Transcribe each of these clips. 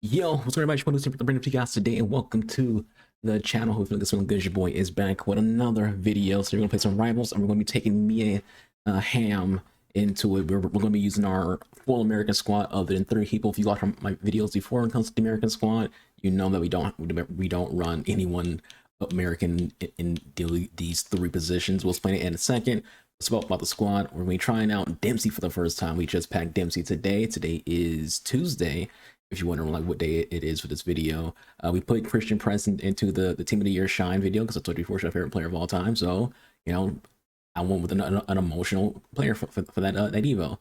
Yo, what's going on, everybody? It's the Brandon guys today, and welcome to the channel. Hopefully, this one good. Your boy is back with another video. So we're gonna play some rivals, and we're gonna be taking Mia Hamm into it. We're gonna be using our full American squad, other than 3 people. If you watched my videos before when it comes to the American squad, you know that we don't run anyone American in these 3 positions. We'll explain it in a second. Let's talk about the squad. We're gonna be trying out Dempsey for the first time. We just packed Dempsey today. Today is Tuesday. If you're wondering like what day it is for this video, we put Christian Preston into the team of the year shine video because I told you before she's my favorite player of all time. So I went with an emotional player for that Evo.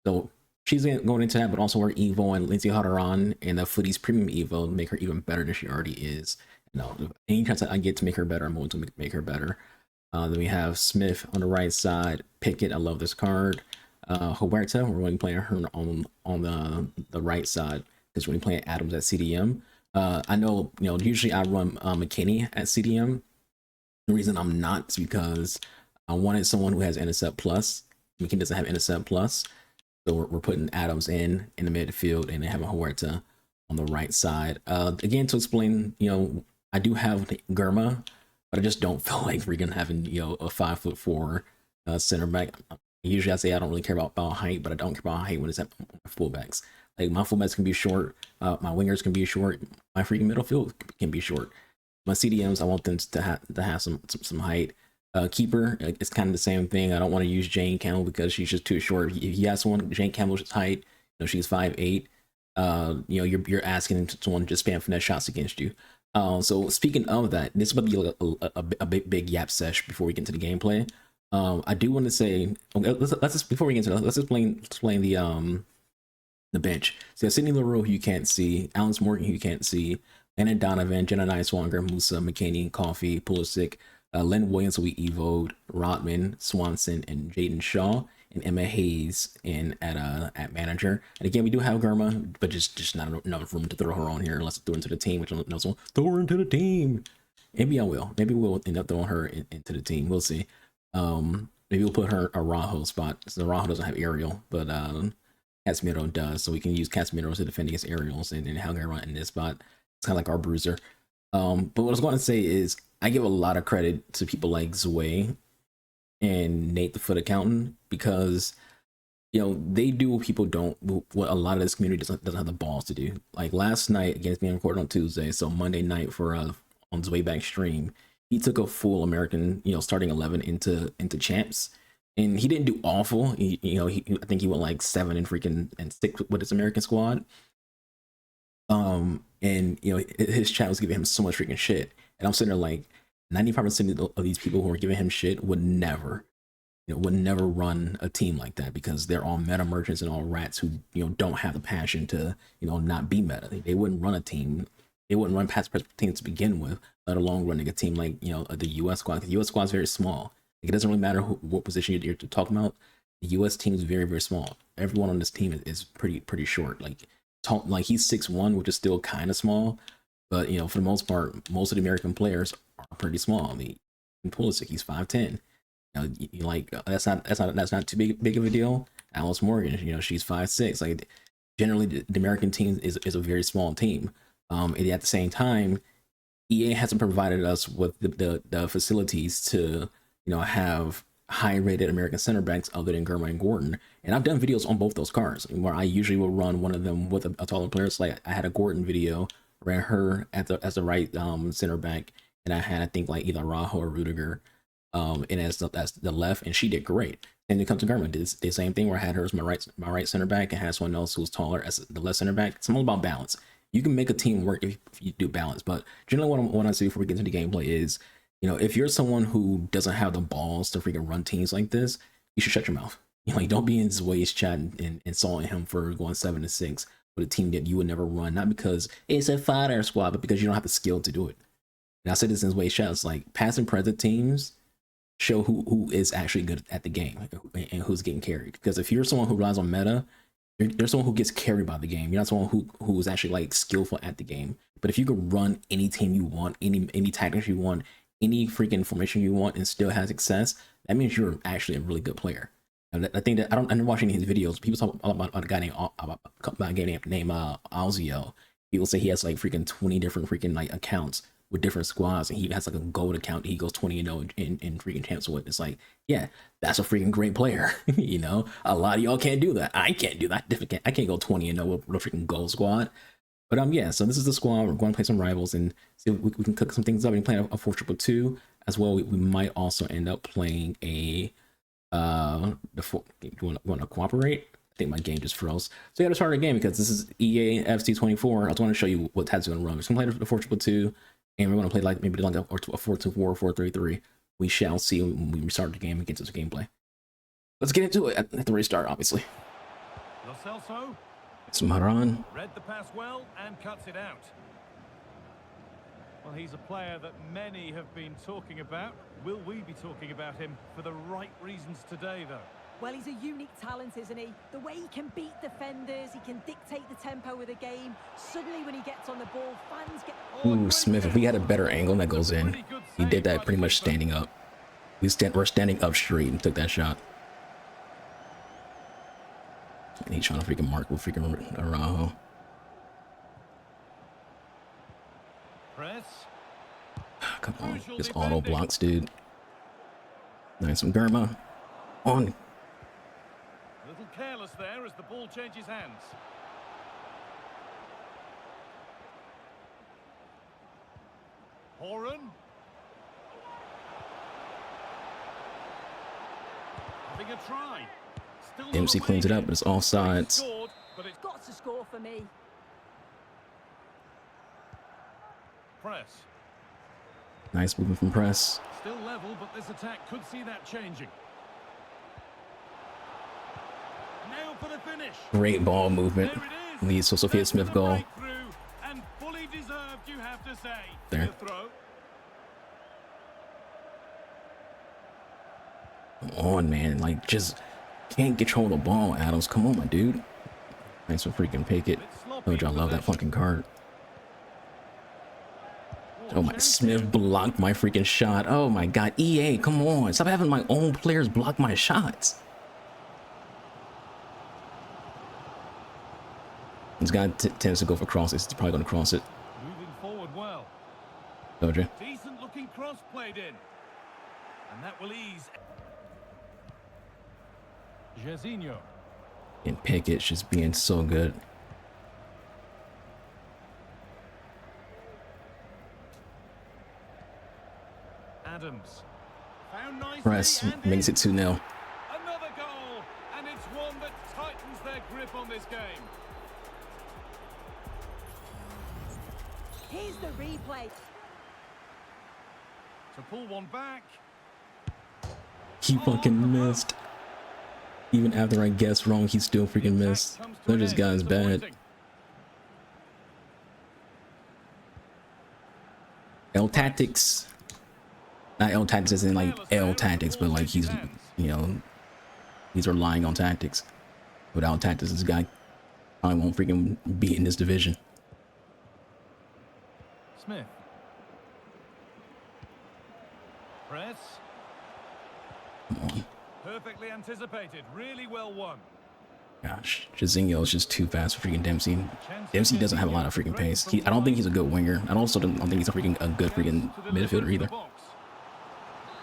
So she's going into that, but also her Evo and Lindsay Hadaran and the Footies Premium Evo make her even better than she already is. Any chance I get to make her better, I'm going to make her better. Then we have Smith on the right side. Pickett, I love this card. Huerta, we're going to play her on the right side because we're playing Adams at CDM. I know, usually I run McKinney at CDM. The reason I'm not is because I wanted someone who has intercept plus. McKinney doesn't have intercept plus, so we're putting Adams in the midfield and then having Huerta on the right side. Again, to explain, I do have Germa, but I just don't feel like freaking having a 5'4" center back. Usually I say I don't really care about height, but I don't care about height when it's at fullbacks. Like my fullbacks can be short, my wingers can be short, my freaking middle field can be short. My CDMs, I want them to have some height. Keeper, it's kind of the same thing. I don't want to use Jane Campbell because she's just too short. If you ask someone Jane Campbell's height, she's 5'8". You're asking someone to just spam finesse shots against you. So speaking of that, this is about to be like a big yap sesh before we get into the gameplay. I do want to say, let's just before we get into that, let's explain the bench. So Sidney LaRue, who you can't see, Alex Morgan, who you can't see, Anna Donovan, Jenna Swanger, Musa, McKinney, Coffee, Pulisic, Len Williams, who we evoed, Rodman, Swanson, and Jaden Shaw, and Emma Hayes in at manager. And again, we do have Germa, but just not enough room to throw her on here unless throw into the team, which I know someone throw her into the team. Maybe I will. Maybe we'll end up throwing her into the team. We'll see. Maybe we'll put her a Rajo spot. So Rajo doesn't have aerial, but Casemiro does, so we can use Casemiro to defend against aerials and how they run in this spot. It's kind of like our bruiser. But what I was going to say is I give a lot of credit to people like Zoe and Nate the Foot Accountant because they do what people don't, what a lot of this community doesn't have the balls to do. Like last night against being recorded on Tuesday, so Monday night for on Zoe back stream, he took a full American starting 11 into champs. And he didn't do awful. I think he went like 7 and 6 with his American squad. And his chat was giving him so much freaking shit. And I'm sitting there like 95% of these people who are giving him shit would never run a team like that because they're all meta merchants and all rats who don't have the passion to not be meta. They wouldn't run a team. They wouldn't run past teams to begin with, let alone running a team like the U.S. squad. The U.S. squad is very small. It doesn't really matter what position you're talking about. The U.S. team is very, very small. Everyone on this team is pretty short. Like he's 6'1", which is still kind of small, but for the most part, most of the American players are pretty small. I mean, Pulisic, he's 5'10". That's not too big of a deal. Alice Morgan, she's 5'6". Like generally, the American team is a very small team. And at the same time, EA hasn't provided us with the facilities to have high-rated American center backs other than Germa and Gordon. And I've done videos on both those cards where I usually will run one of them with a taller player. So like I had a Gordon video, ran her as the right center back, and I had I think like either Rajo or Rudiger and as the left, and she did great. And then come to Germa, did the same thing where I had her as my right center back and had someone else who's taller as the left center back. It's all about balance. You can make a team work if you do balance, but generally what I say before we get into the gameplay is, if you're someone who doesn't have the balls to freaking run teams like this, you should shut your mouth. Don't be in Zway's chat and insulting him for going 7-6 with a team that you would never run, not because it's a fire squad, but because you don't have the skill to do it. And I said this in Zway's chat, it's like past and present teams show who is actually good at the game and who's getting carried. Because if you're someone who relies on meta, you're someone who gets carried by the game. You're not someone who is actually like skillful at the game. But if you could run any team you want, any tactics you want, any freaking formation you want and still have success, that means you're actually a really good player. And I think that I didn't watch any of his videos. People talk about a guy named Alzio, People say he has like freaking 20 different freaking like accounts with different squads, and he has like a gold account. He goes 20-0 in freaking champs with. It's like, yeah, that's a freaking great player. You know, a lot of y'all can't do that. I can't do that. I can't go 20-0 with a freaking gold squad. But yeah, so this is the squad. We're going to play some rivals and see if we can cook some things up. And playing a 4-2-2 as well. We might also end up playing a you want to cooperate? I think my game just froze. So you got to start a game because this is EA FC 24. I just want to show you what Tad's going to run. We're going to play the 4-2-2, and we're going to play like maybe like a 4-2-4, 4-3-3. We shall see when we start the game and get to the gameplay. Let's get into it at the restart, obviously. Lo Celso. It's Maran. Read the pass well and cuts it out. Well, he's a player that many have been talking about. Will we be talking about him for the right reasons today, though? Well, he's a unique talent, isn't he? The way he can beat defenders, he can dictate the tempo of the game. Suddenly, when he gets on the ball, fans get... Ooh, Smith, if we had a better angle that goes in. He did that pretty much standing up. We're standing up straight and took that shot. And he's trying to freaking mark with freaking Araujo. Press. Come on, just auto blocks, dude. Nice from Germa. On. A little careless there as the ball changes hands. Horan. Having a try. Still MC cleans it up, but it's all sides. But it's got to score for me. Press. Nice movement from press. Still level, but this attack could see that changing. Now for the finish. Great ball movement. Leads to Sophia Smith goal. And fully deserved, you have to say. There. Throw. Come on, man. Like, just can't control the ball, Adams. Come on, my dude. Nice for freaking Pickett. Told you I love that fucking card. Oh my, Smith blocked my freaking shot. Oh my god, EA, come on. Stop having my own players block my shots. This guy tends to go for crosses. He's probably going to cross it. Moving forward well. Told you. Decent looking cross played in. And that will ease. Jairzinho. And Pickett's just being so good. Adams. Found nicely. Press makes it 2-0. Another goal, and it's one that tightens their grip on this game. Here's the replay. To pull one back. He fucking missed. Even after I guessed wrong, he still freaking missed. This guy's bad. L tactics. Not L tactics as in like L tactics, but like he's, you know, he's relying on tactics. Without tactics, this guy probably won't freaking be in this division. Smith. Press. Come on. Perfectly anticipated. Really well won. Gosh, Jairzinho is just too fast for freaking Dempsey. Dempsey doesn't have a lot of freaking pace. I don't think he's a good winger. I also don't think he's a good freaking midfielder either.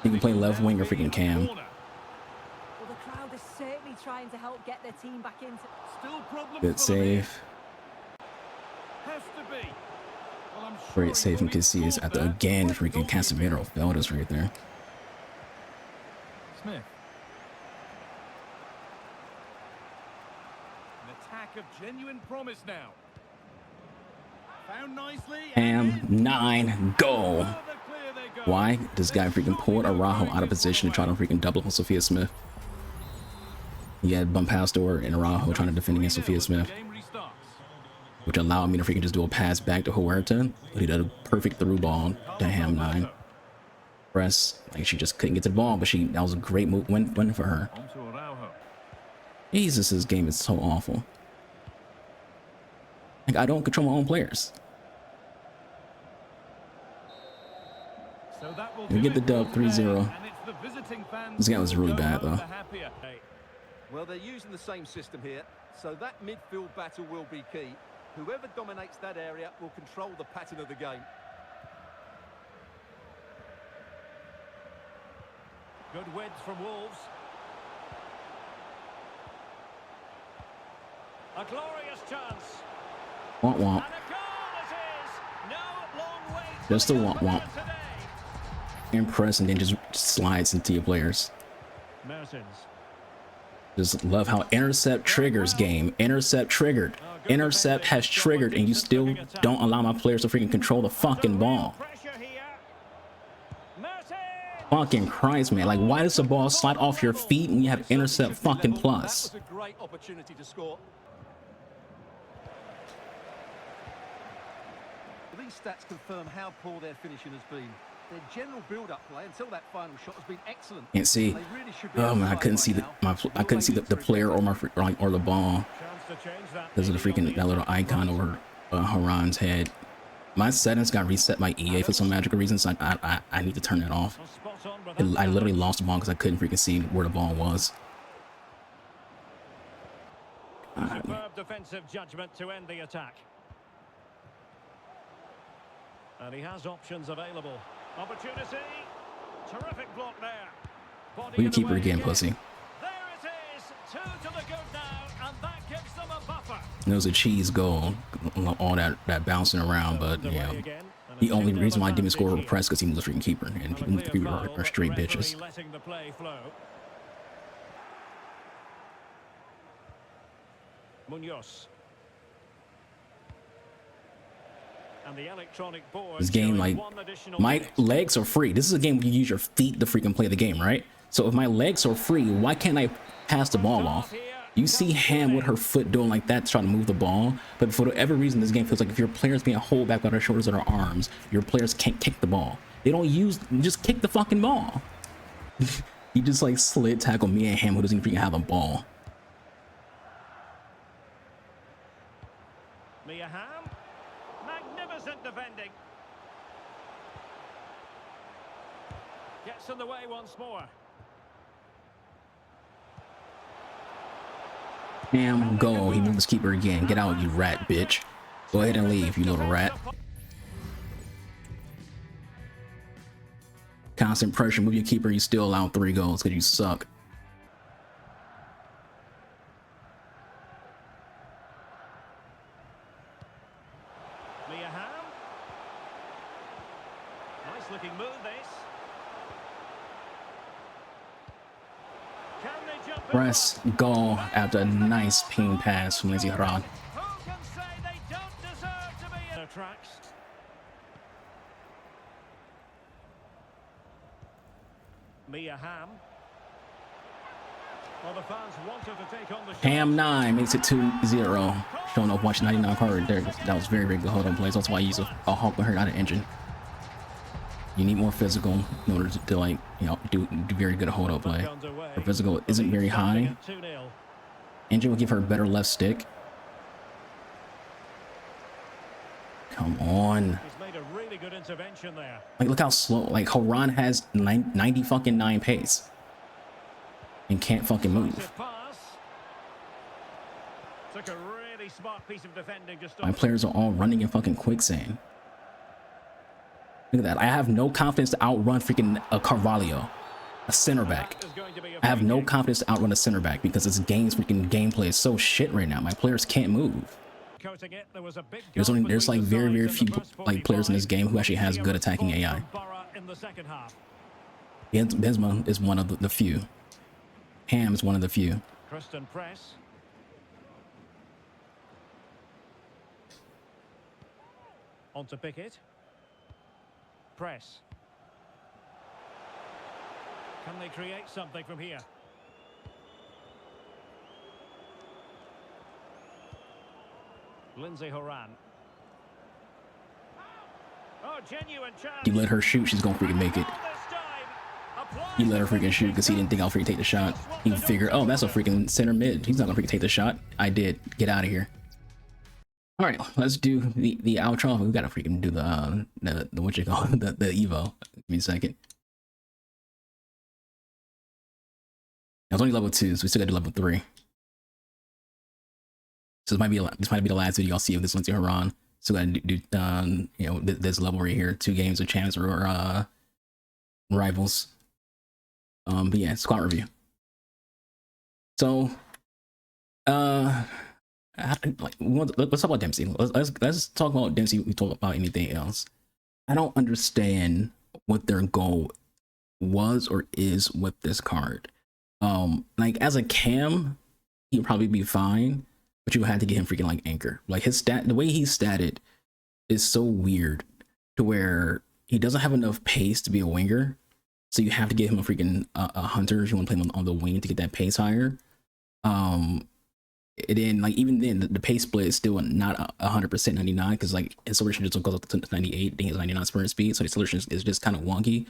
He can play left wing or freaking cam. Well, the crowd is certainly trying to help get their team back into. Still problems. Good save. Has to be. Well, I'm sure Great save. You can see is at the again freaking Casemiro failed us right there. Smith. An attack of genuine promise now. Found nicely. Hamm 9 goal. Why? This guy freaking pulled Araujo out of position to try to freaking double on Sophia Smith. He had bump past her and Araujo trying to defend against Sophia Smith, which allowed me to freaking just do a pass back to Huerta. But he did a perfect through ball to Hamm 9. Press, like she just couldn't get to the ball, but that was a great move win for her. Jesus, this game is so awful. Like, I don't control my own players. We get the dub 3-0. This game was really bad though. Well, they're using the same system here, so that midfield battle will be key. Whoever dominates that area will control the pattern of the game. Good width from Wolves. A glorious chance. Womp womp. And a goal it is. No long wait. Just a womp womp. Impress and then just slides into your players. Mertens. Just love how intercept triggers game. Intercept triggered. Intercept has triggered and you still don't allow my players to freaking control the fucking ball. Fucking Christ, man. Like, why does the ball slide off your feet when you have intercept fucking plus? That was a great opportunity to score. These stats confirm how poor their finishing has been. Their general build-up play until that final shot has been excellent. Can't see. They really should be Oh man, I able to couldn't play see the now. I couldn't see the player or my or the ball because of the freaking that little icon over Haran's head. My settings got reset by EA for some magical reasons. I need to turn that off. I literally lost the ball because I couldn't freaking see where the ball was. Superb defensive judgment to end the attack. And he has options available. Opportunity. Terrific block there. Will you keep her again, pussy? There it is. 2 to the good now, and that gives them a buffer. It was a cheese goal, all that bouncing around, but yeah. The only reason why I didn't score with press because he was a freaking keeper, and people are straight bitches. Letting the play flow. Munoz. And the electronic board. This game, like, my legs are free. This is a game where you use your feet to freaking play the game, right? So if my legs are free, why can't I pass the ball off? You see Hamm with her foot doing like that to try to move the ball, but for whatever reason, this game feels like if your players being hold back by their shoulders or their arms, your players can't kick the ball. They don't just kick the fucking ball. He just like slid tackle Mia Hamm, who doesn't even have a ball. Mia Hamm. Magnificent defending. Gets in the way once more. Hamm, go. He moved his keeper again. Get out, you rat bitch. Go ahead and leave, you little rat. Constant pressure. Move your keeper. You still allow 3 goals because you suck. Mia Hamm. Nice looking move this. Can they jump Press goal after a nice ping pass from Lindsay Haran. Who can say they don't deserve to be in the tracks? Mia Hamm. Well, the fans wanted to take on the Hamm 9 makes it 2-0. Showing up watching 99 card there. That was very, very good hold on plays. That's why I use a Hawk with her out of engine. You need more physical in order to like, you know, do very good hold up play. Her physical isn't very high. Engine will give her a better left stick. Come on. He's made a really good intervention there. Like, look how slow. Like, Haran has 90 fucking 9 pace. And can't fucking move. Pass. Took a really smart piece of defending to stop. My players are all running in fucking quicksand. Look at that. I have no confidence to outrun freaking a Carvalho, a center back. I have no confidence to outrun a center back because this game's freaking gameplay is so shit right now. My players can't move. There's like very, very few like players in this game who actually has good attacking AI. Benzema is one of the few. Hamm is one of the few. Kristen press. On to Pickett. Press. Can they create something from here? Lindsay Horan. Oh, genuine chance. You let her shoot, she's gonna freaking make it. He let her freaking shoot because he didn't think I'll freaking take the shot. He figured, oh, that's a freaking center mid. He's not gonna freaking take the shot. I did. Get out of here. All right, let's do the outro. We gotta freaking do the what you call it, the Evo. Give me a second. I was only level 2, so we still gotta do level 3. So this might be the last video I'll see of this Lindsey Horan. So I do you know, this level right here, 2 games of champs or rivals. But yeah, squad review. So let's talk about Dempsey. Let's talk about Dempsey. We talk about anything else. I don't understand what their goal was or is with this card. Like as a cam, he'd probably be fine, but you had to get him freaking like anchor. Like his stat, the way he's statted is so weird to where he doesn't have enough pace to be a winger. So you have to get him a freaking a hunter if you want to play him on the wing to get that pace higher. And then like even then the pace split is still not 100% 99 because like acceleration just goes up to 98. Then he has 99 sprint speed, so the acceleration is just kind of wonky.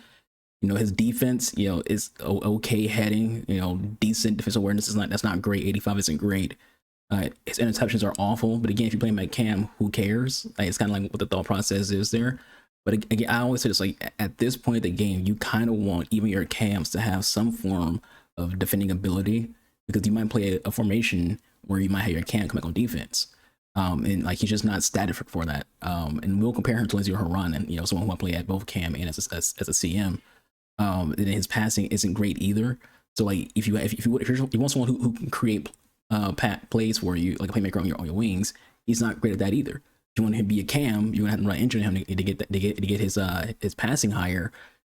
You know, his defense, you know, is okay heading. You know, decent defense awareness is that's not great. 85 isn't great. His interceptions are awful. But again, if you play him at cam, who cares? Like, it's kind of like what the thought process is there. But again, I always say this, like at this point of the game, you kind of want even your cams to have some form of defending ability, because you might play a formation where you might have your cam come back on defense. And like he's just not static for that. And we'll compare him to Lindsey Horan, and you know, someone who I play at both cam and as a CM. And his passing isn't great either. So like if you want someone who can create plays for you, like a playmaker on your wings, he's not great at that either. If you want him to be a cam, you're gonna have to run into him to get his passing higher.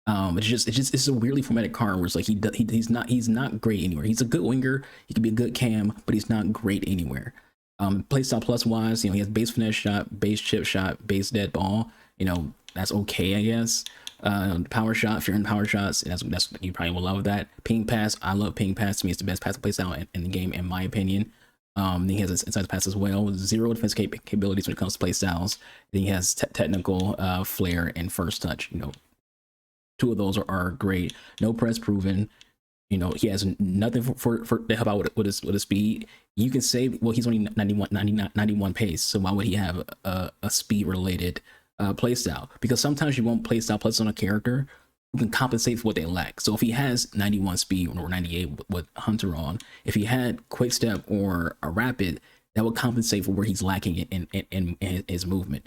It's a weirdly formatted card where it's like he's not great anywhere. He's a good winger, he can be a good cam, but he's not great anywhere. Playstyle plus wise, you know, he has base finesse shot, base chip shot, base dead ball. You know, that's okay, I guess. Power shot, if you're in power shots, that's you probably will love that. Ping pass, I love ping pass. To me, it's the best passing playstyle in the game, in my opinion. Then he has his inside pass as well. 0 defense capabilities when it comes to play styles. Then he has technical flair and first touch. You know, 2 of those are great. No press proven. You know, he has nothing for to help out with his speed. You can say, well, he's only 91 pace, so why would he have a speed related playstyle? Because sometimes you want playstyle plus on a character who can compensate for what they lack. So if he has 91 speed or 98 with Hunter on, if he had quick step or a rapid, that would compensate for where he's lacking in his movement.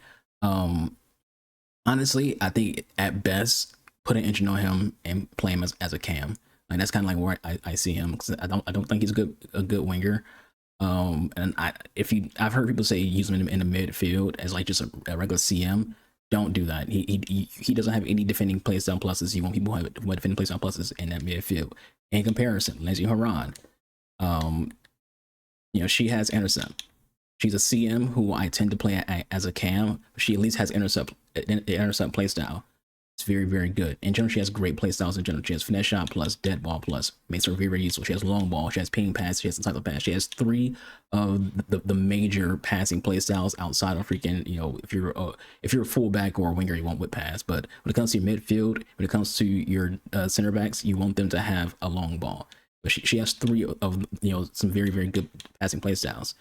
Honestly, I think at best put an engine on him and play him as a cam. Like that's kind of like where I see him, because I don't think he's a good winger. And I've heard people say use him in the midfield as like just a regular CM. Don't do that. He doesn't have any defending playstyle pluses. You want people who have defending playstyle pluses in that midfield. In comparison, Lindsey Horan, you know, she has intercept. She's a CM who I tend to play as a cam. But she at least has intercept playstyle. It's very, very good. In general, she has great playstyles in general. She has finesse shot plus, dead ball plus, makes her very, very useful. She has long ball, she has ping pass, she has inside the pass. She has 3 of the major passing playstyles outside of freaking, you know, if you're a fullback or a winger, you want whip pass. But when it comes to your midfield, when it comes to your center backs, you want them to have a long ball. But she has 3 of, you know, some very, very good passing playstyles.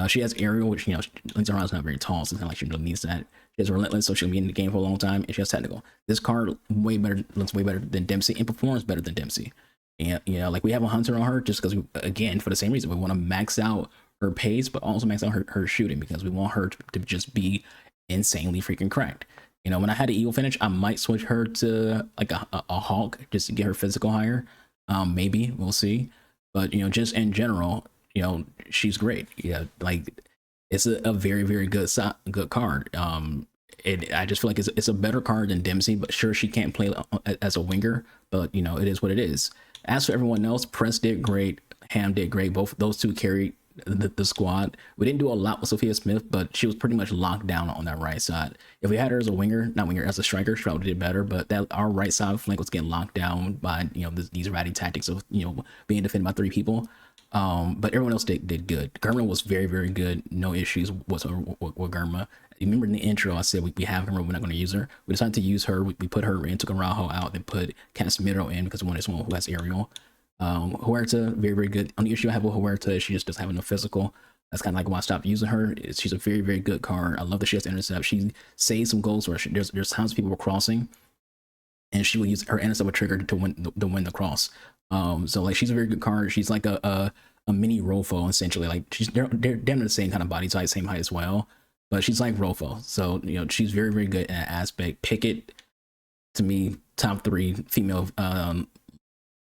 She has aerial, which, you know, Lindsey Horan's not very tall, so it's kind of like she really needs that. She has relentless, so she'll be in the game for a long time, and she has technical. This card looks way better than Dempsey, and performs better than Dempsey. And you know, like we have a hunter on her just because, again, for the same reason, we want to max out her pace, but also max out her shooting, because we want her to just be insanely freaking cracked. You know, when I had an eagle finish, I might switch her to like a hawk just to get her physical higher. Maybe we'll see, but you know, just in general, you know, she's great. Yeah, like it's a very, very good card. I just feel like it's a better card than Dempsey, but sure, she can't play as a winger, but you know, it is what it is. As for everyone else, Prince did great, Hamm did great. Both those 2 carried the squad. We didn't do a lot with Sophia Smith, but she was pretty much locked down on that right side. If we had her as a winger, not winger, as a striker, she probably did better, but that our right side flank was getting locked down by, you know, these ratty tactics of, you know, being defended by 3 people. But everyone else did good. Germa was very, very good. No issues whatsoever with Germa. You remember in the intro, I said we have her, we're not going to use her. We decided to use her. We put her in, took Araujo out, then put Casemiro in because we wanted someone who has aerial. Huerta, very, very good. Only issue I have with Huerta is she just doesn't have enough physical. That's kind of like why I stopped using her. She's a very, very good card. I love that she has intercept. She saves some goals where there's times people were crossing, and she will use her intercept with trigger to win the cross. So like she's a very good card. She's like a a mini Rofo essentially. Like they're damn near the same kind of body type, same height as well, but she's like Rofo. So she's very very good in that aspect. Pickett, to me, top 3 female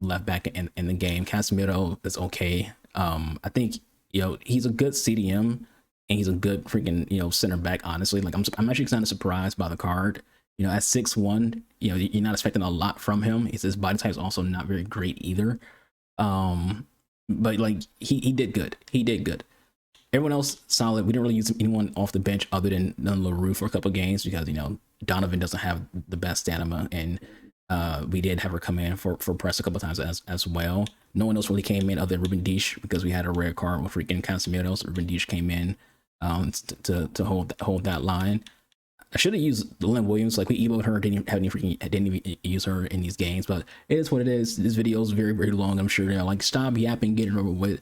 left back in the game. Casemiro is okay. I think he's a good CDM and he's a good freaking center back. Honestly, like I'm actually kind of surprised by the card. At 6'1", you're not expecting a lot from him. His body type is also not very great either. But like he did good. He did good. Everyone else solid. We didn't really use anyone off the bench other than LaRue for a couple of games because Donovan doesn't have the best stamina, and we did have her come in for press a couple of times as well. No one else really came in other than Ruben Dish because we had a red card with freaking Casemiro. So Ruben Dish came in to hold that line. I should have used Lynn Williams. Like we evoed her, didn't even use her in these games, but it is what it is. This video is very very long. I'm sure like stop yapping, get it over with.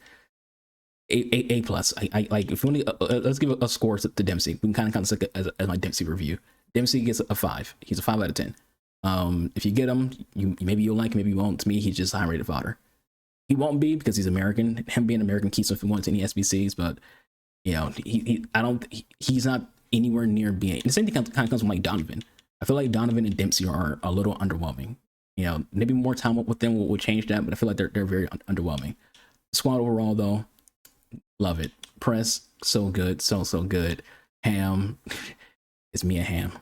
A plus. I like if we let's give a score to Dempsey. We can kind of stick it as my Dempsey review. Dempsey gets a 5. He's a 5 out of 10. If you get him, maybe you'll like him, maybe you won't. To me, he's just high rated fodder. He won't be because he's American. Him being American keeps him from going to any SBCs, but he's not anywhere near being. The same thing kind of comes from like Donovan. I feel like Donovan and Dempsey are a little underwhelming. Maybe more time with them will change that, but I feel like they're very underwhelming. Squad overall though, love it. Press, so good, so good. Hamm, it's Mia Hamm.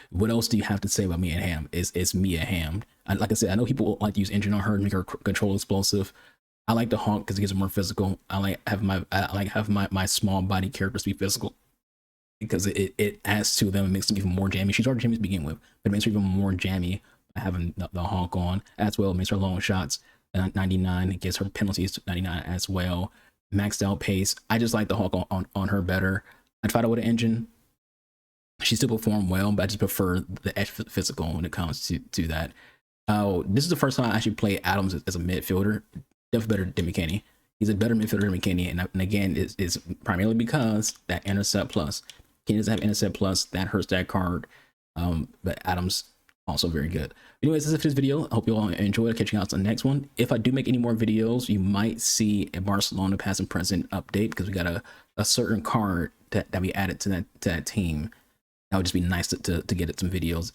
What else do you have to say about Mia Hamm? It's Mia Hamm. Like I said, I know people like to use engine on her and make her control explosive. I like the honk because it gives her more physical. I like have my small body characters be physical because it adds to them and makes them even more jammy. She's already jammy to begin with, but it makes her even more jammy by having the honk on as well. It makes her long shots 99. It gives her penalties 99 as well. Maxed out pace. I just like the honk on her better. I'd fight her with an engine. She still performed well, but I just prefer the edge physical when it comes to that. This is the first time I actually played Adams as a midfielder. Definitely better than McKennie. He's a better midfielder than McKennie, and again, it's primarily because that intercept plus. He doesn't have intercept plus. That hurts that card. But Adams also very good. Anyways, this is this video. I hope you all enjoyed. Catching out on the next one. If I do make any more videos, you might see a Barcelona past and present update because we got a certain card that we added to that team. That would just be nice to get some videos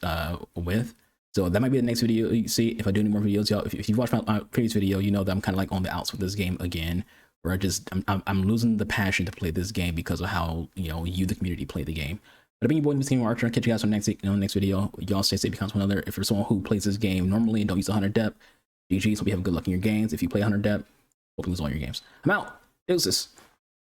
with. So that might be the next video you see. If I do any more videos, y'all, if you watched my previous video, you know that I'm kind of like on the outs with this game again, where I'm losing the passion to play this game because of how you the community play the game. But I've been your boy, Team Archer. I'll catch you guys on next video. Y'all stay safe, becomes one another. If you're someone who plays this game normally and don't use 100 depth, GG's. Hope you have good luck in your games. If you play 100 depth, hope you lose all your games. I'm out. Deuces.